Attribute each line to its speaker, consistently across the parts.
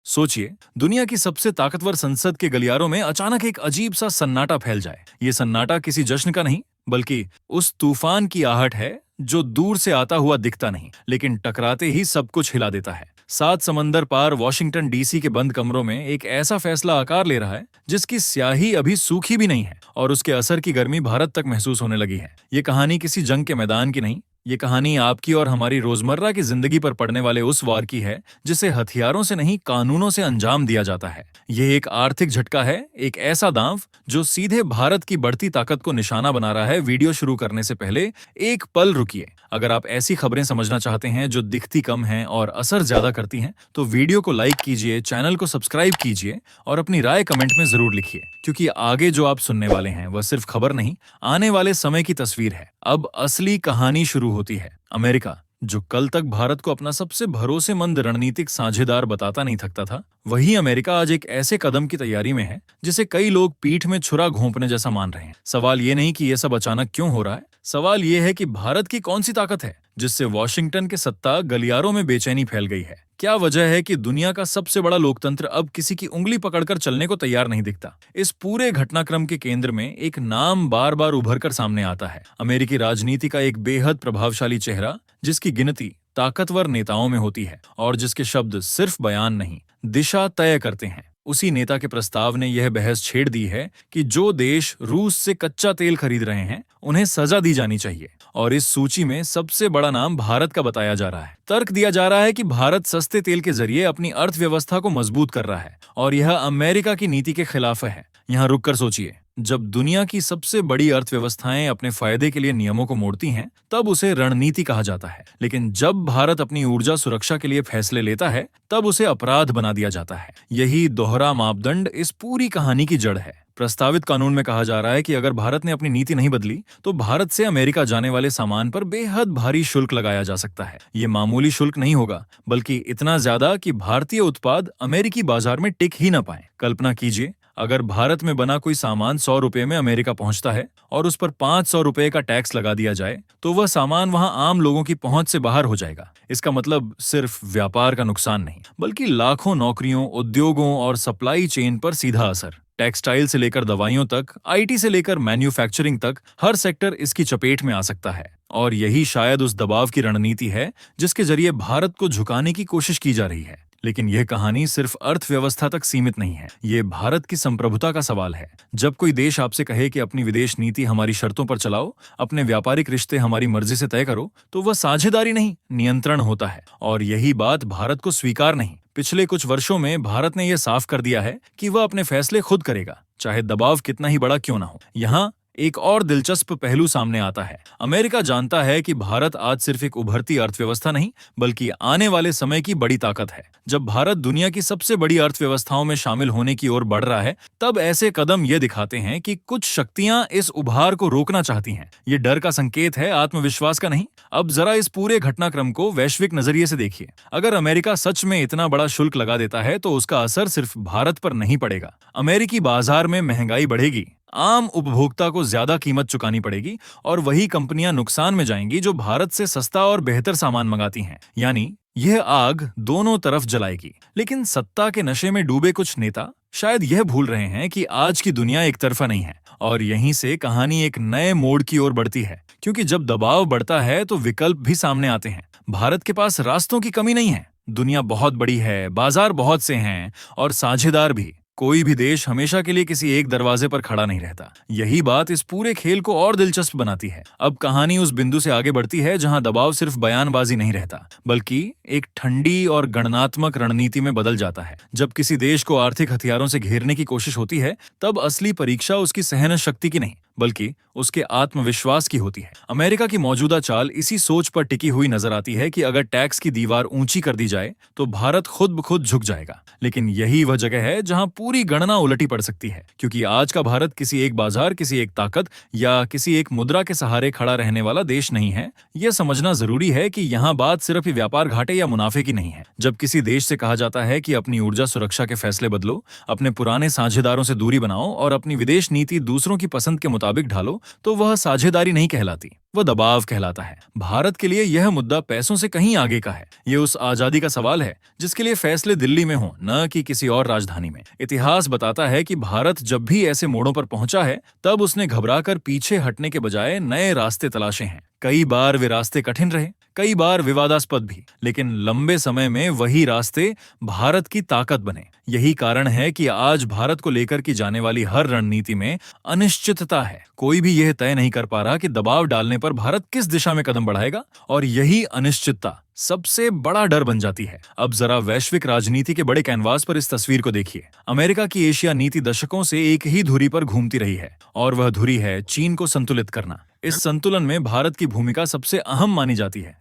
Speaker 1: सोचिए, दुनिया की सबसे ताकतवर संसद के गलियारों में अचानक एक अजीब सा सन्नाटा फैल जाए। ये सन्नाटा किसी जश्न का नहीं, बल्कि उस तूफान की आहट है जो दूर से आता हुआ दिखता नहीं, लेकिन टकराते ही सब कुछ हिला देता है। 7 समंदर पार वॉशिंगटन डीसी के बंद कमरों में एक ऐसा फैसला आकार ले रहा है जिसकी स्याही अभी सूखी भी नहीं है और उसके असर की गर्मी भारत तक महसूस होने लगी है। ये कहानी किसी जंग के मैदान की नहीं, ये कहानी आपकी और हमारी रोजमर्रा की जिंदगी पर पड़ने वाले उस वार की है जिसे हथियारों से नहीं, कानूनों से अंजाम दिया जाता है। ये एक आर्थिक झटका है, एक ऐसा दांव जो सीधे भारत की बढ़ती ताकत को निशाना बना रहा है। वीडियो शुरू करने से पहले एक पल रुकिए। अगर आप ऐसी खबरें समझना चाहते हैं जो दिखती कम हैं और असर ज्यादा करती हैं, तो वीडियो को लाइक कीजिए, चैनल को सब्सक्राइब कीजिए और अपनी राय कमेंट में जरूर लिखिए, क्योंकि आगे जो आप सुनने वाले हैं वह सिर्फ खबर नहीं, आने वाले समय की तस्वीर है। अब असली कहानी शुरू होती है। अमेरिका, जो कल तक भारत को अपना सबसे भरोसेमंद रणनीतिक साझेदार बताता नहीं थकता था, वही अमेरिका आज एक ऐसे कदम की तैयारी में है जिसे कई लोग पीठ में छुरा घोंपने जैसा मान रहे हैं। सवाल ये नहीं कि यह सब अचानक क्यों हो रहा है, सवाल ये है कि भारत की कौन सी ताकत है जिससे वॉशिंगटन के सत्ता गलियारों में बेचैनी फैल गई है। क्या वजह है कि दुनिया का सबसे बड़ा लोकतंत्र अब किसी की उंगली पकड़कर चलने को तैयार नहीं दिखता। इस पूरे घटनाक्रम के केंद्र में एक नाम बार बार उभर कर सामने आता है, अमेरिकी राजनीति का एक बेहद प्रभावशाली चेहरा जिसकी गिनती ताकतवर नेताओं में होती है और जिसके शब्द सिर्फ बयान नहीं, दिशा तय करते हैं। उसी नेता के प्रस्ताव ने यह बहस छेड़ दी है कि जो देश रूस से कच्चा तेल खरीद रहे हैं उन्हें सजा दी जानी चाहिए, और इस सूची में सबसे बड़ा नाम भारत का बताया जा रहा है। तर्क दिया जा रहा है कि भारत सस्ते तेल के जरिए अपनी अर्थव्यवस्था को मजबूत कर रहा है और यह अमेरिका की नीति के खिलाफ है। यहाँ रुककर सोचिए, जब दुनिया की सबसे बड़ी अर्थव्यवस्थाएं अपने फायदे के लिए नियमों को मोड़ती हैं, तब उसे रणनीति कहा जाता है, लेकिन जब भारत अपनी ऊर्जा सुरक्षा के लिए फैसले लेता है तब उसे अपराध बना दिया जाता है। यही दोहरा मापदंड इस पूरी कहानी की जड़ है। प्रस्तावित कानून में कहा जा रहा है कि अगर भारत ने अपनी नीति नहीं बदली तो भारत से अमेरिका जाने वाले सामान पर बेहद भारी शुल्क लगाया जा सकता है। ये मामूली शुल्क नहीं होगा, बल्कि इतना ज्यादा कि भारतीय उत्पाद अमेरिकी बाजार में टिक ही न पाए। कल्पना कीजिए, अगर भारत में बना कोई सामान 100 रुपए में अमेरिका पहुंचता है और उस पर 500 रुपए का टैक्स लगा दिया जाए, तो वह सामान वहां आम लोगों की पहुंच से बाहर हो जाएगा। इसका मतलब सिर्फ व्यापार का नुकसान नहीं, बल्कि लाखों नौकरियों, उद्योगों और सप्लाई चेन पर सीधा असर। टेक्सटाइल से लेकर दवाइयों तक, आईटी से लेकर मैन्युफैक्चरिंग तक, हर सेक्टर इसकी चपेट में आ सकता है। और यही शायद उस दबाव की रणनीति है जिसके जरिए भारत को झुकाने की कोशिश की जा रही है। लेकिन यह कहानी सिर्फ अर्थव्यवस्था तक सीमित नहीं है, ये भारत की संप्रभुता का सवाल है। जब कोई देश आपसे कहे कि अपनी विदेश नीति हमारी शर्तों पर चलाओ, अपने व्यापारिक रिश्ते हमारी मर्जी से तय करो, तो वह साझेदारी नहीं, नियंत्रण होता है। और यही बात भारत को स्वीकार नहीं। पिछले कुछ वर्षों में भारत ने यह साफ कर दिया है कि वह अपने फैसले खुद करेगा, चाहे दबाव कितना ही बड़ा क्यों ना हो। यहाँ एक और दिलचस्प पहलू सामने आता है। अमेरिका जानता है कि भारत आज सिर्फ एक उभरती अर्थव्यवस्था नहीं, बल्कि आने वाले समय की बड़ी ताकत है। जब भारत दुनिया की सबसे बड़ी अर्थव्यवस्थाओं में शामिल होने की ओर बढ़ रहा है, तब ऐसे कदम ये दिखाते हैं कि कुछ शक्तियां इस उभार को रोकना चाहती हैं। ये डर का संकेत है, आत्मविश्वास का नहीं। अब जरा इस पूरे घटनाक्रम को वैश्विक नजरिए से देखिए। अगर अमेरिका सच में इतना बड़ा शुल्क लगा देता है तो उसका असर सिर्फ भारत पर नहीं पड़ेगा। अमेरिकी बाजार में महंगाई बढ़ेगी, आम उपभोक्ता को ज्यादा कीमत चुकानी पड़ेगी और वही कंपनियां नुकसान में जाएंगी जो भारत से सस्ता और बेहतर सामान मंगाती हैं। यानी यह आग दोनों तरफ जलाएगी। लेकिन सत्ता के नशे में डूबे कुछ नेता शायद यह भूल रहे हैं कि आज की दुनिया एक तरफा नहीं है, और यहीं से कहानी एक नए मोड़ की ओर बढ़ती है। क्योंकि जब दबाव बढ़ता है तो विकल्प भी सामने आते हैं। भारत के पास रास्तों की कमी नहीं है, दुनिया बहुत बड़ी है, बाजार बहुत से हैं और साझेदार भी। कोई भी देश हमेशा के लिए किसी एक दरवाजे पर खड़ा नहीं रहता। यही बात इस पूरे खेल को और दिलचस्प बनाती है। अब कहानी उस बिंदु से आगे बढ़ती है जहां दबाव सिर्फ बयानबाजी नहीं रहता, बल्कि एक ठंडी और गणनात्मक रणनीति में बदल जाता है। जब किसी देश को आर्थिक हथियारों से घेरने की कोशिश होती है, तब असली परीक्षा उसकी सहन शक्ति की नहीं, बल्कि उसके आत्मविश्वास की होती है। अमेरिका की मौजूदा चाल इसी सोच पर टिकी हुई नजर आती है कि अगर टैक्स की दीवार ऊंची कर दी जाए तो भारत खुद ब खुद झुक जाएगा। लेकिन यही वह जगह है जहां पूरी गणना उलटी पड़ सकती है, क्योंकि आज का भारत किसी एक बाजार, किसी एक ताकत या किसी एक मुद्रा के सहारे खड़ा रहने वाला देश नहीं है। यह समझना जरूरी है कि यहाँ बात सिर्फ व्यापार घाटे या मुनाफे की नहीं है। जब किसी देश से कहा जाता है कि अपनी ऊर्जा सुरक्षा के फैसले बदलो, अपने पुराने साझेदारों से दूरी बनाओ और अपनी विदेश नीति दूसरों की पसंद के मुताबिक ढालो, तो वह साझेदारी नहीं कहलाती, वह दबाव कहलाता है। भारत के लिए यह मुद्दा पैसों से कहीं आगे का है। ये उस आजादी का सवाल है जिसके लिए फैसले दिल्ली में हों, न कि किसी और राजधानी में। इतिहास बताता है कि भारत जब भी ऐसे मोड़ों पर पहुंचा है, तब उसने घबराकर पीछे हटने के बजाय नए रास्ते तलाशे हैं। कई बार वे रास्ते कठिन रहे, कई बार विवादास्पद भी, लेकिन लंबे समय में वही रास्ते भारत की ताकत बने। यही कारण है कि आज भारत को लेकर की जाने वाली हर रणनीति में अनिश्चितता है। कोई भी यह तय नहीं कर पा रहा कि दबाव डालने पर भारत किस दिशा में कदम बढ़ाएगा, और यही अनिश्चितता सबसे बड़ा डर बन जाती है। अब जरा वैश्विक राजनीति के बड़े कैनवास पर इस तस्वीर को देखिए। अमेरिका की एशिया नीति दशकों से एक ही धुरी पर घूमती रही है, और वह धुरी है चीन को संतुलित करना। इस संतुलन में भारत की भूमिका सबसे अहम मानी जाती है।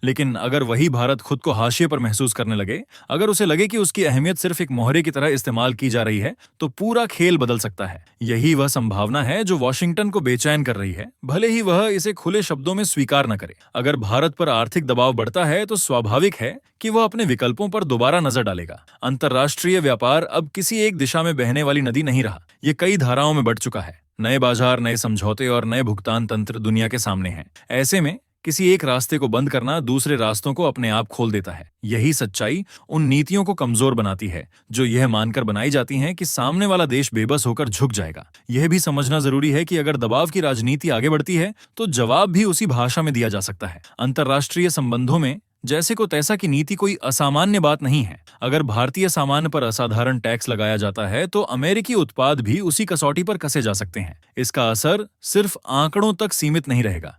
Speaker 1: लेकिन अगर वही भारत खुद को हाशिए पर महसूस करने लगे, अगर उसे लगे कि उसकी अहमियत सिर्फ एक मोहरे की तरह इस्तेमाल की जा रही है, तो पूरा खेल बदल सकता है। यही वह संभावना है जो वॉशिंगटन को बेचैन कर रही है, भले ही वह इसे खुले शब्दों में स्वीकार न करे। अगर भारत पर आर्थिक दबाव बढ़ता है तो स्वाभाविक है कि वह अपने विकल्पों पर दोबारा नजर डालेगा। अंतर्राष्ट्रीय व्यापार अब किसी एक दिशा में बहने वाली नदी नहीं रहा, ये कई धाराओं में बढ़ चुका है। नए बाजार, नए समझौते और नए भुगतान तंत्र दुनिया के सामने हैं। ऐसे में किसी एक रास्ते को बंद करना दूसरे रास्तों को अपने आप खोल देता है। यही सच्चाई उन नीतियों को कमजोर बनाती है जो यह मानकर बनाई जाती हैं कि सामने वाला देश बेबस होकर झुक जाएगा। यह भी समझना जरूरी है कि अगर दबाव की राजनीति आगे बढ़ती है तो जवाब भी उसी भाषा में दिया जा सकता है। अंतर्राष्ट्रीय संबंधों में जैसे को तैसा की नीति कोई असामान्य बात नहीं है। अगर भारतीय सामान पर असाधारण टैक्स लगाया जाता है तो अमेरिकी उत्पाद भी उसी कसौटी पर कसे जा सकते हैं। इसका असर सिर्फ आंकड़ों तक सीमित नहीं रहेगा,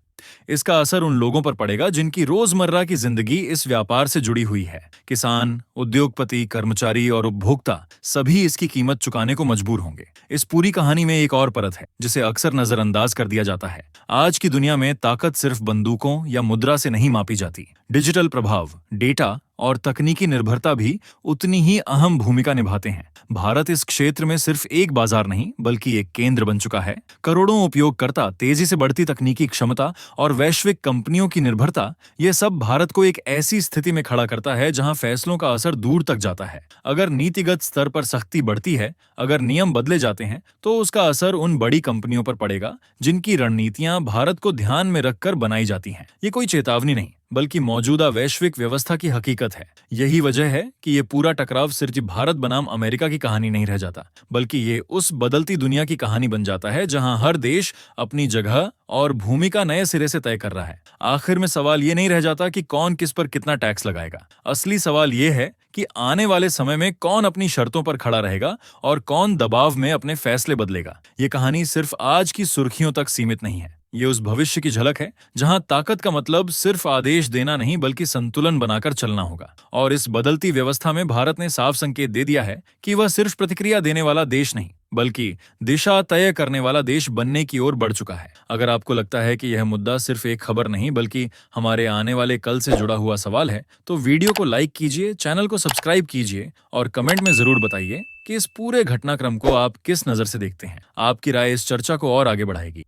Speaker 1: इसका असर उन लोगों पर पड़ेगा जिनकी रोजमर्रा की जिंदगी इस व्यापार से जुड़ी हुई है। किसान, उद्योगपति, कर्मचारी और उपभोक्ता सभी इसकी कीमत चुकाने को मजबूर होंगे। इस पूरी कहानी में एक और परत है जिसे अक्सर नजरअंदाज कर दिया जाता है। आज की दुनिया में ताकत सिर्फ बंदूकों या मुद्रा से नहीं मापी जाती। डिजिटल प्रभाव, डेटा और तकनीकी निर्भरता भी उतनी ही अहम भूमिका निभाते हैं। भारत इस क्षेत्र में सिर्फ एक बाजार नहीं बल्कि एक केंद्र बन चुका है। करोड़ों उपयोगकर्ता, तेजी से बढ़ती तकनीकी क्षमता और वैश्विक कंपनियों की निर्भरता, ये सब भारत को एक ऐसी स्थिति में खड़ा करता है जहां फैसलों का असर दूर तक जाता है। अगर नीतिगत स्तर पर सख्ती बढ़ती है, अगर नियम बदले जाते हैं, तो उसका असर उन बड़ी कंपनियों पर पड़ेगा जिनकी रणनीतियां भारत को ध्यान में रखकर बनाई जाती हैं। ये कोई चेतावनी नहीं बल्कि मौजूदा वैश्विक व्यवस्था की हकीकत है। यही वजह है कि ये पूरा टकराव सिर्फ भारत बनाम अमेरिका की कहानी नहीं रह जाता, बल्कि ये उस बदलती दुनिया की कहानी बन जाता है जहां हर देश अपनी जगह और भूमिका नए सिरे से तय कर रहा है। आखिर में सवाल ये नहीं रह जाता कि कौन किस पर कितना टैक्स लगाएगा। असली सवाल ये है कि आने वाले समय में कौन अपनी शर्तों पर खड़ा रहेगा और कौन दबाव में अपने फैसले बदलेगा। ये कहानी सिर्फ आज की सुर्खियों तक सीमित नहीं है, ये उस भविष्य की झलक है जहां ताकत का मतलब सिर्फ आदेश देना नहीं बल्कि संतुलन बनाकर चलना होगा। और इस बदलती व्यवस्था में भारत ने साफ संकेत दे दिया है कि वह सिर्फ प्रतिक्रिया देने वाला देश नहीं बल्कि दिशा तय करने वाला देश बनने की ओर बढ़ चुका है। अगर आपको लगता है कि यह मुद्दा सिर्फ एक खबर नहीं बल्कि हमारे आने वाले कल से जुड़ा हुआ सवाल है, तो वीडियो को लाइक कीजिए, चैनल को सब्सक्राइब कीजिए और कमेंट में जरूर बताइए कि इस पूरे घटनाक्रम को आप किस नजर से देखते हैं। आपकी राय इस चर्चा को और आगे बढ़ाएगी।